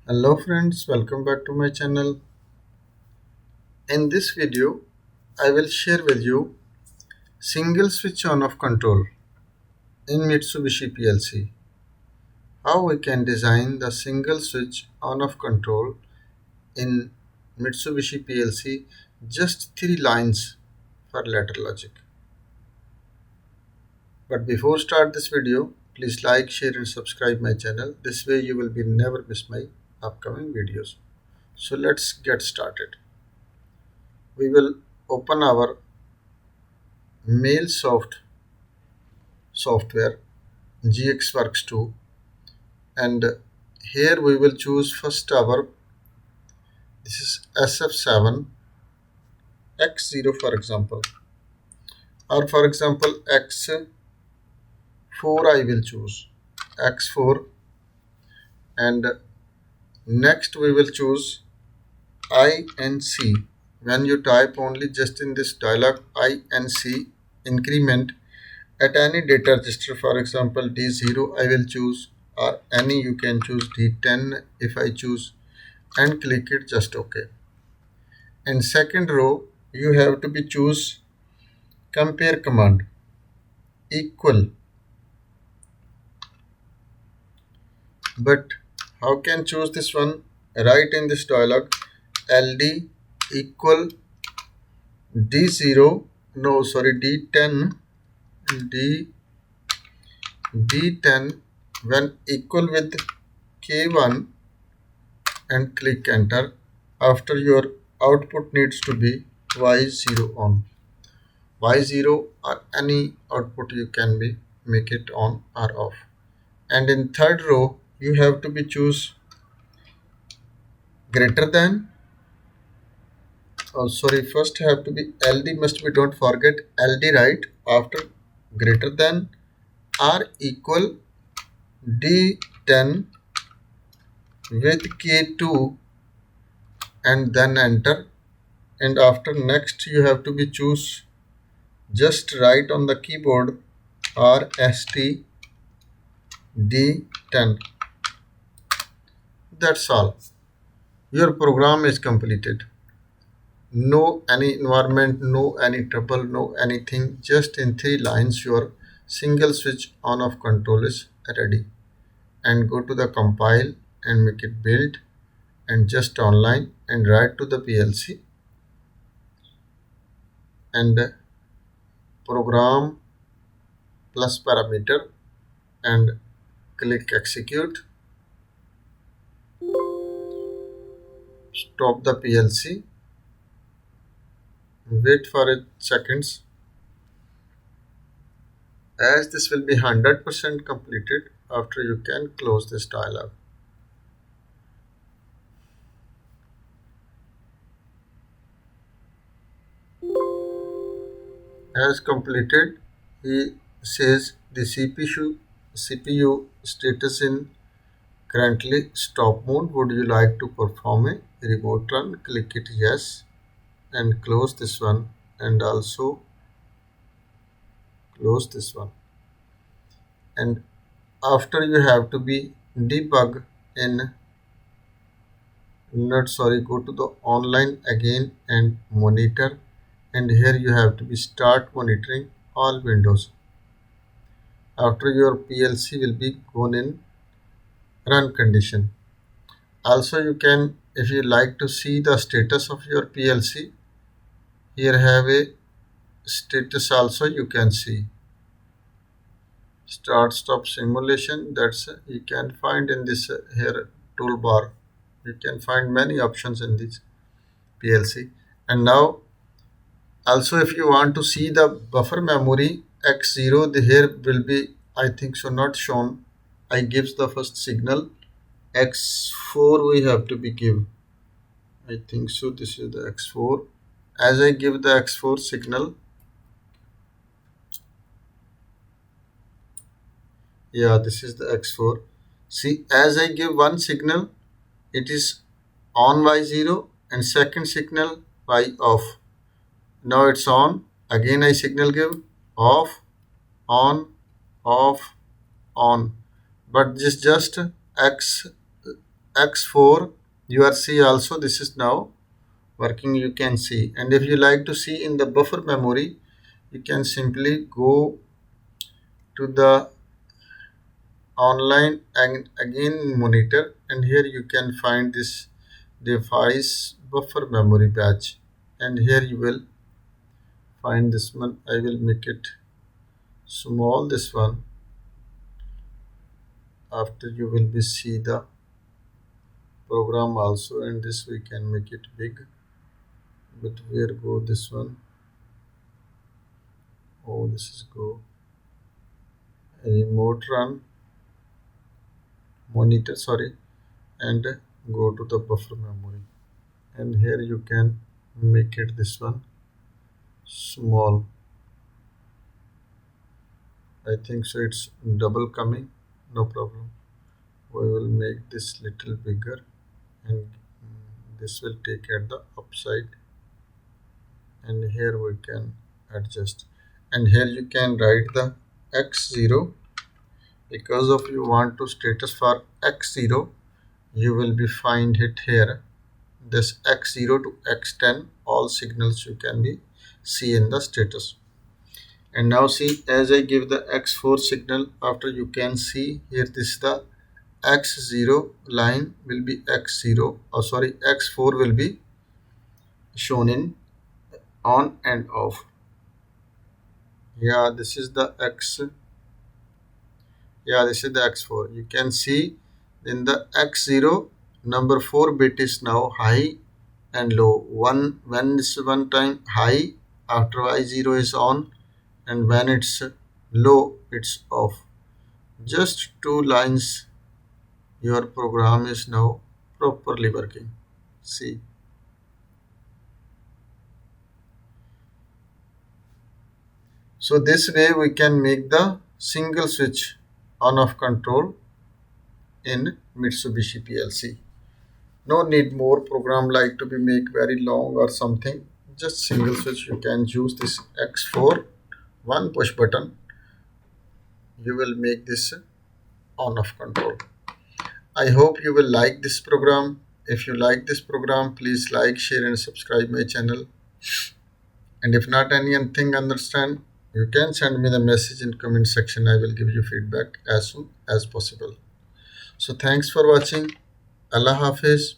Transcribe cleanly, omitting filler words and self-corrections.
Hello friends, welcome back to my channel. In this video, I will share with you single switch on off control in Mitsubishi PLC. How we can design the single switch on off control in Mitsubishi PLC, just 3 lines for ladder logic. But before start this video, please like, share and subscribe my channel. This way you will be never miss my upcoming videos. So let's get started. We will open our MailSoft software GXWorks 2, and here we will choose first our this is SF7 X0 for example, or for example X4 I will choose X4, and next we will choose INC. When you type only just in this dialog INC increment at any data register, for example D0 I will choose, or any you can choose D10 if I choose, and click it just OK. In second row you have to be choose compare command equal, but how can choose this one? Write in this dialog LD equal D0, no sorry D10, D D10 when equal with K1 and click enter. After your output needs to be Y0 on. Y0 or any output you can be make it on or off. And in third row you have to be choose greater than, oh sorry, first have to be LD must be, don't forget LD, right after greater than or equal D10 with K2 and then enter. And after next you have to be choose, just write on the keyboard RST D10. That's all. Your program is completed. No any environment, no any trouble, no anything. Just in 3 lines your single switch on off control is ready. And go to the compile and make it build, and just online and write to the PLC and program plus parameter and click execute. Stop the PLC, wait for it seconds. As this will be 100% completed, after you can close this dialog. As completed, he says the CPU status in currently stop mode. Would you like to perform a remote run? Click it yes and close this one, and also close this one. And after you have to be debug in not sorry, go to the online again and monitor, and here you have to be start monitoring all windows. After your PLC will be gone in run condition. Also you can, if you like to see the status of your PLC, here have a status also you can see. Start stop simulation, that's you can find in this here toolbar. You can find many options in this PLC. And now also if you want to see the buffer memory X0, the here will be, I think so not shown. I gives the first signal X4 we have to be give. I think so this is the X4. As I give the X4 signal, yeah this is the X4. See, as I give one signal it is on Y0 and second signal Y off. Now it's on, again I signal give off, on, off, on, but this just X X4 URC also, this is now working, you can see. And if you like to see in the buffer memory, you can simply go to the online and again monitor, and here you can find this device buffer memory batch, and here you will find this one. I will make it small, this one. After you will be see the program also, and this we can make it big, but where go this one? Oh, this is go remote run monitor, sorry, and go to the buffer memory, and here you can make it this one small. I think so it's double coming, no problem. We will make this little bigger, and this will take at the upside, and here we can adjust, and here you can write the x0, because of you want to status for x0, you will be find it here, this x0 to x10, all signals you can be see in the status. And now see, as I give the x4 signal, after you can see here, this the x0 line will be x0, or sorry, x4 will be shown in on and off. Yeah, this is the x, yeah, this is the x4. You can see in the x0, number 4 bit is now high and low. One, when it's one time high, after y0 is on, and when it's low, it's off. Just two lines, your program is now properly working. See. So this way we can make the single switch on off control in Mitsubishi PLC. No need more program like to be make very long or something. Just single switch, you can use this X4, one push button. You will make this on off control. I hope you will like this program. If you like this program, please like, share and subscribe my channel. And if not anything understand, you can send me the message in comment section. I will give you feedback as soon as possible. So thanks for watching. Allah Hafiz.